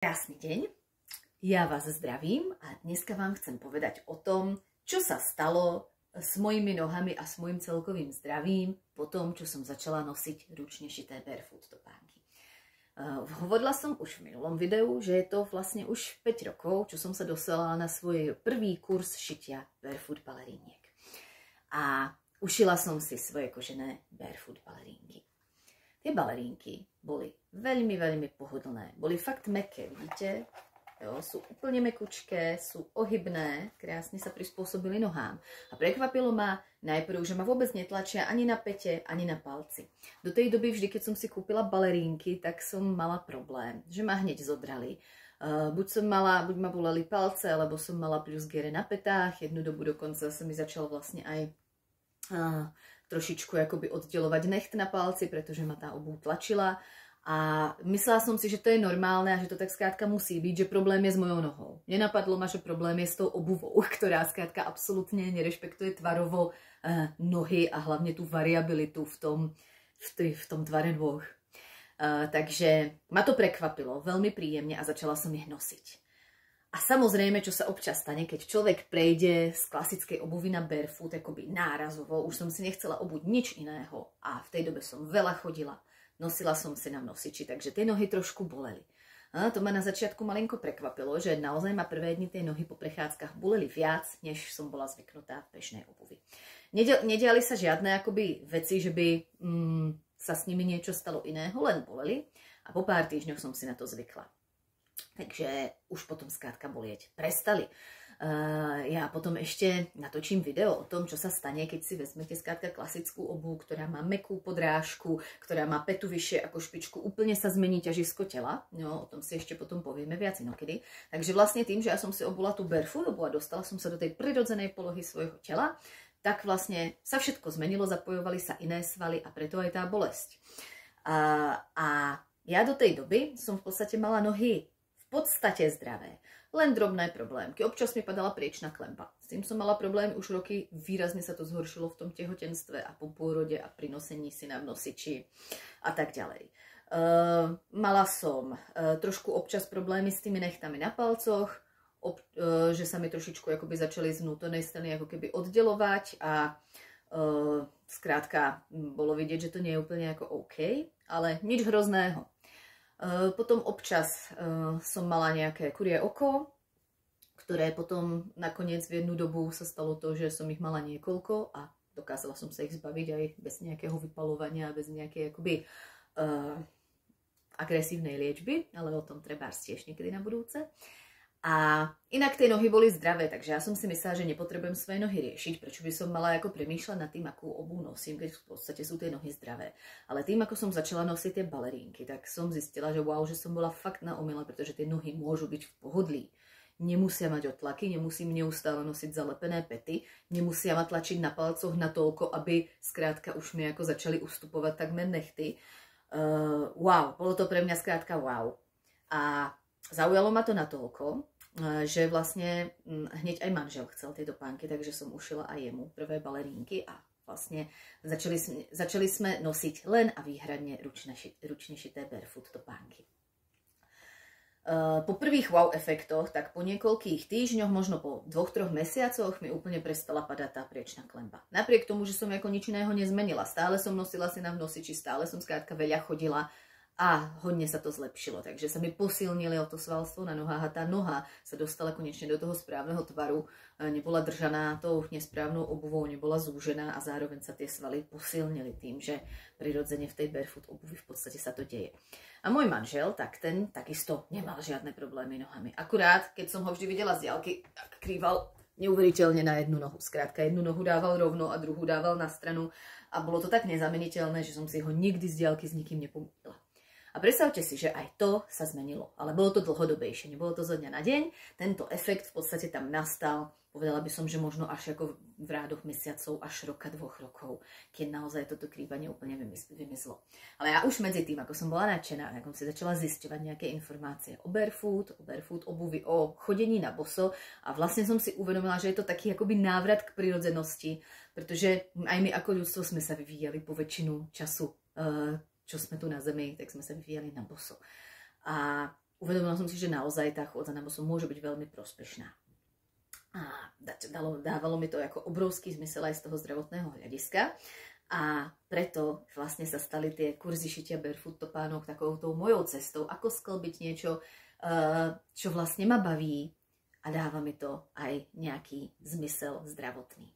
Krásny deň, ja vás zdravím a dneska vám chcem povedať o tom, čo sa stalo s mojimi nohami a s mojim celkovým zdravím po tom, čo som začala nosiť ručne šité barefoot topánky. Hovorila som už v minulom videu, že je to vlastne už 5 rokov, čo som sa dostala na svoj prvý kurz šitia barefoot baleríniek. A ušila som si svoje kožené barefoot balerínky. Tie balerínky boli veľmi pohodlné. Boli fakt mäkké, vidíte? Jo, sú úplne mekučké, sú ohybné, krásne sa prispôsobili nohám. A prekvapilo ma najprv, že ma vôbec netlačia ani na pete, ani na palci. Do tej doby vždy, keď som si kúpila balerínky, tak som mala problém, že ma hneď zodrali. Buď ma boleli palce, alebo som mala pľusgiere na petách. Jednu dobu dokonca sa mi začalo vlastne aj trošičku akoby oddelovať necht na palci, pretože ma tá obuv tlačila. A myslela som si, že to je normálne a že to tak skrátka musí byť, že problém je s mojou nohou. Nenapadlo ma, že problém je s tou obuvou, ktorá skrátka absolútne nerešpektuje tvarovo nohy a hlavne tú variabilitu v tom tvare nôh. Takže ma to prekvapilo veľmi príjemne a začala som ich nosiť. A samozrejme, čo sa občas stane, keď človek prejde z klasickej obuvy na barefoot, akoby nárazovo, už som si nechcela obuť nič iného a v tej dobe som veľa chodila, nosila som si na nosiči, takže tie nohy trošku boleli. A to ma na začiatku malinko prekvapilo, že naozaj ma prvé dni tie nohy po prechádzkach boleli viac, než som bola zvyknutá v bežnej obuvi. Nediali sa žiadne akoby veci, že by sa s nimi niečo stalo iného, len boleli a po pár týždňoch som si na to zvykla. Takže už potom skrátka bolieť prestali. Ja potom ešte natočím video o tom, čo sa stane, keď si vezmete skrátka klasickú obuv, ktorá má mäkkú podrážku, ktorá má petu vyššie ako špičku, úplne sa zmení ťažisko tela. No, o tom si ešte potom povieme viac inokedy. Takže vlastne tým, že ja som si obula tú barefoot obuv a dostala som sa do tej prirodzenej polohy svojho tela, tak vlastne sa všetko zmenilo, zapojovali sa iné svaly a preto aj tá bolesť. A ja do tej doby som v podstate mala nohy v podstate zdravé. Len drobné problémky. Občas mi padala priečna klemba. S tým som mala problémy už roky, výrazne sa to zhoršilo v tom tehotenstve a po pôrode a pri nosení si na nosiči a tak ďalej. Mala som trošku občas problémy s tými nechtami na palcoch, že sa mi trošičku akoby začali z vnútornej strany ako keby oddelovať a skrátka bolo vidieť, že to nie je úplne ako OK, ale nič hrozného. Potom občas som mala nejaké kurie oko, ktoré potom nakoniec v jednu dobu sa stalo to, že som ich mala niekoľko a dokázala som sa ich zbaviť aj bez nejakého vypaľovania, bez nejakej akoby agresívnej liečby, ale o tom treba tiež niekedy na budúce. A inak tie nohy boli zdravé, takže ja som si myslela, že nepotrebujem svoje nohy riešiť, prečo by som mala ako premýšľať nad tým, akú obuv nosím, keď v podstate sú tie nohy zdravé. Ale tým, ako som začala nosiť tie balerínky, tak som zistila, že wow, že som bola fakt na omyle, pretože tie nohy môžu byť v pohodlí. Nemusia mať otlaky, nemusím neustále nosiť zalepené pety, nemusia ma tlačiť na palcoch natoľko, aby skrátka už mi ako začali ustupovať takmer nechty. Wow, bolo to pre mňa skrátka wow. A zaujalo ma to natoľko, že vlastne hneď aj manžel chcel tie topánky, takže som ušila aj jemu prvé balerínky a vlastne začali sme nosiť len a výhradne ručne šité barefoot topánky. Po prvých wow efektoch, tak po niekoľkých týždňoch, možno po 2-3 mesiacoch mi úplne prestala padať tá priečna klemba. Napriek tomu, že som ako nič iného nezmenila, stále som nosila si na nosiči, stále som skrátka veľa chodila, a hodne sa to zlepšilo, takže sa mi posilnilo to svalstvo na nohách a tá noha sa dostala konečne do toho správneho tvaru, nebola držaná tou nesprávnou obuvou, nebola zúžená a zároveň sa tie svaly posilnili tým, že prirodzene v tej barefoot obuvi v podstate sa to deje. A môj manžel, tak ten takisto nemal žiadne problémy nohami. Akurát, keď som ho vždy videla z diaľky, tak krýval neuveriteľne na jednu nohu. Skrátka, jednu nohu dával rovno a druhú dával na stranu a bolo to tak nezameniteľné, že som si ho nikdy z diaľky s nikým nepomýlila. A predstavte si, že aj to sa zmenilo, ale bolo to dlhodobejšie, nebolo to zo dňa na deň, tento efekt v podstate tam nastal, povedala by som, že možno až ako v rádoch mesiacov, až roka, 2 rokov, keď naozaj toto krývanie úplne vymizlo. Ale ja už medzi tým, ako som bola nadšená, ako som si začala zisťovať nejaké informácie o barefoot obuvi, o chodení na boso a vlastne som si uvedomila, že je to taký akoby návrat k prirodzenosti, pretože aj my ako ľudstvo sme sa vyvíjali po väčšinu času čo sme tu na zemi, tak sme sa vyvíjali na boso. A uvedomila som si, že naozaj tá chôdza na boso môže byť veľmi prospešná. A dávalo mi to ako obrovský zmysel aj z toho zdravotného hľadiska. A preto vlastne sa stali tie kurzy šitia barefoot topánok takou tou mojou cestou, ako sklbiť niečo, čo vlastne ma baví a dáva mi to aj nejaký zmysel zdravotný.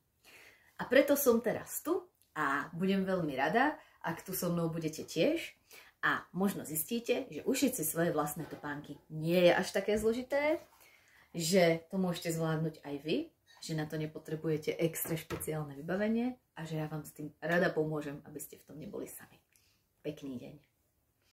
A preto som teraz tu a budem veľmi rada, ak tu so mnou budete tiež a možno zistíte, že ušiť si svoje vlastné topánky nie je až také zložité, že to môžete zvládnuť aj vy, že na to nepotrebujete extra špeciálne vybavenie a že ja vám s tým rada pomôžem, aby ste v tom neboli sami. Pekný deň.